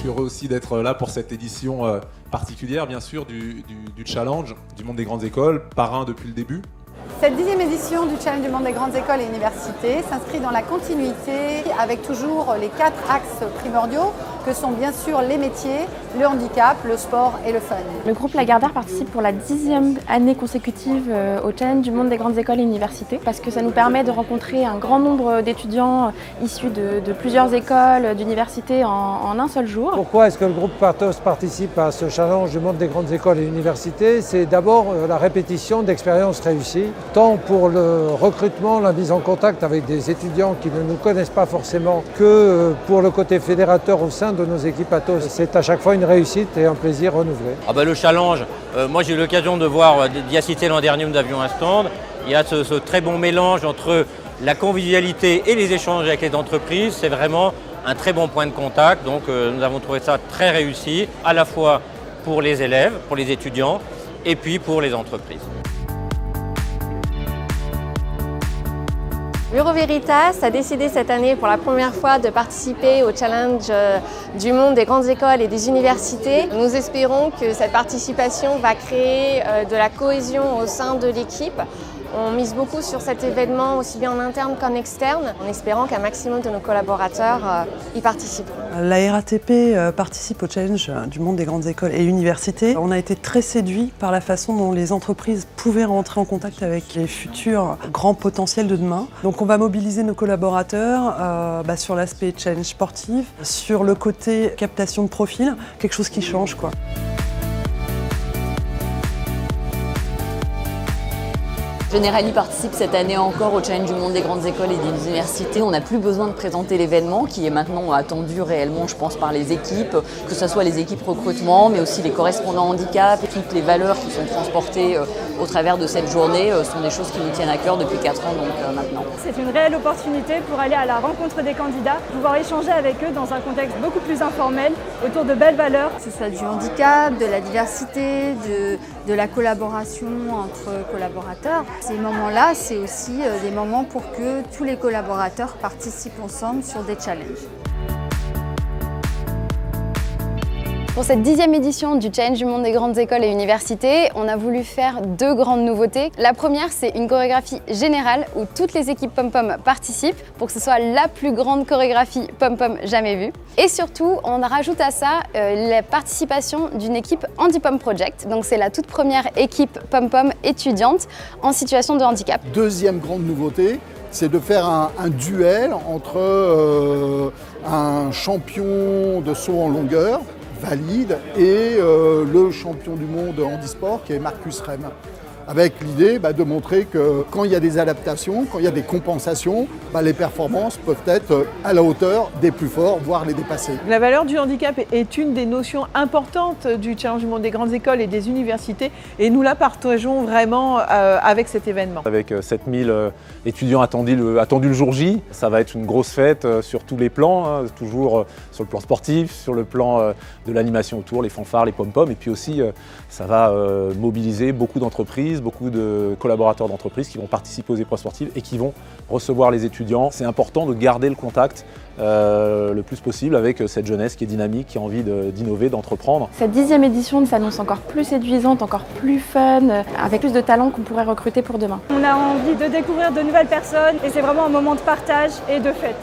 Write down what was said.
suis heureux aussi d'être là pour cette édition particulière, bien sûr, du Challenge du monde des grandes écoles, parrain depuis le début. Cette 10e édition du Challenge du monde des grandes écoles et universités s'inscrit dans la continuité avec toujours les 4 axes primordiaux que sont bien sûr les métiers, le handicap, le sport et le fun. Le groupe Lagardère participe pour la 10e année consécutive au Challenge du monde des grandes écoles et universités parce que ça nous permet de rencontrer un grand nombre d'étudiants issus de plusieurs écoles, d'universités en un seul jour. Pourquoi est-ce que le groupe Pathos participe à ce Challenge du monde des grandes écoles et universités? C'est d'abord la répétition d'expériences réussies, tant pour le recrutement, la mise en contact avec des étudiants qui ne nous connaissent pas forcément, que pour le côté fédérateur au sein de nos équipes Atos. C'est à chaque fois une réussite et un plaisir renouvelé. Le challenge, moi j'ai eu l'occasion de voir, d'y assister l'an dernier, nous avions un stand. Il y a ce très bon mélange entre la convivialité et les échanges avec les entreprises. C'est vraiment un très bon point de contact. Donc nous avons trouvé ça très réussi, à la fois pour les élèves, pour les étudiants et puis pour les entreprises. Bureau Veritas a décidé cette année pour la première fois de participer au Challenge du monde des grandes écoles et des universités. Nous espérons que cette participation va créer de la cohésion au sein de l'équipe. On mise beaucoup sur cet événement, aussi bien en interne qu'en externe, en espérant qu'un maximum de nos collaborateurs y participent. La RATP participe au Challenge du monde des grandes écoles et universités. On a été très séduits par la façon dont les entreprises pouvaient rentrer en contact avec les futurs grands potentiels de demain. Donc on va mobiliser nos collaborateurs sur l'aspect challenge sportif, sur le côté captation de profil, quelque chose qui change, quoi. Generali participe cette année encore au Challenge du monde des grandes écoles et des universités. On n'a plus besoin de présenter l'événement qui est maintenant attendu réellement, je pense, par les équipes, que ce soit les équipes recrutement, mais aussi les correspondants handicap. Toutes les valeurs qui sont transportées au travers de cette journée sont des choses qui nous tiennent à cœur depuis 4 ans maintenant. C'est une réelle opportunité pour aller à la rencontre des candidats, pouvoir échanger avec eux dans un contexte beaucoup plus informel, autour de belles valeurs. Que ce soit du handicap, de la diversité, de la collaboration entre collaborateurs. Ces moments-là, c'est aussi des moments pour que tous les collaborateurs participent ensemble sur des challenges. Pour cette 10e édition du Challenge du monde des grandes écoles et universités, on a voulu faire 2 grandes nouveautés. La première, c'est une chorégraphie générale où toutes les équipes pom-pom participent pour que ce soit la plus grande chorégraphie pom-pom jamais vue. Et surtout, on rajoute à ça la participation d'une équipe Handi-Pom Project. Donc c'est la toute première équipe pom-pom étudiante en situation de handicap. Deuxième grande nouveauté, c'est de faire un duel entre un champion de saut en longueur valide et le champion du monde handisport qui est Marcus Rem. Avec l'idée de montrer que quand il y a des adaptations, quand il y a des compensations, les performances peuvent être à la hauteur des plus forts, voire les dépasser. La valeur du handicap est une des notions importantes du Challenge du monde des grandes écoles et des universités et nous la partageons vraiment avec cet événement. Avec 7000 étudiants attendus le jour J, ça va être une grosse fête sur tous les plans, toujours sur le plan sportif, sur le plan de l'animation autour, les fanfares, les pom-pom, et puis aussi ça va mobiliser beaucoup d'entreprises, beaucoup de collaborateurs d'entreprises qui vont participer aux épreuves sportives et qui vont recevoir les étudiants. C'est important de garder le contact le plus possible avec cette jeunesse qui est dynamique, qui a envie d'innover, d'entreprendre. Cette 10e édition s'annonce encore plus séduisante, encore plus fun, avec plus de talents qu'on pourrait recruter pour demain. On a envie de découvrir de nouvelles personnes et c'est vraiment un moment de partage et de fête.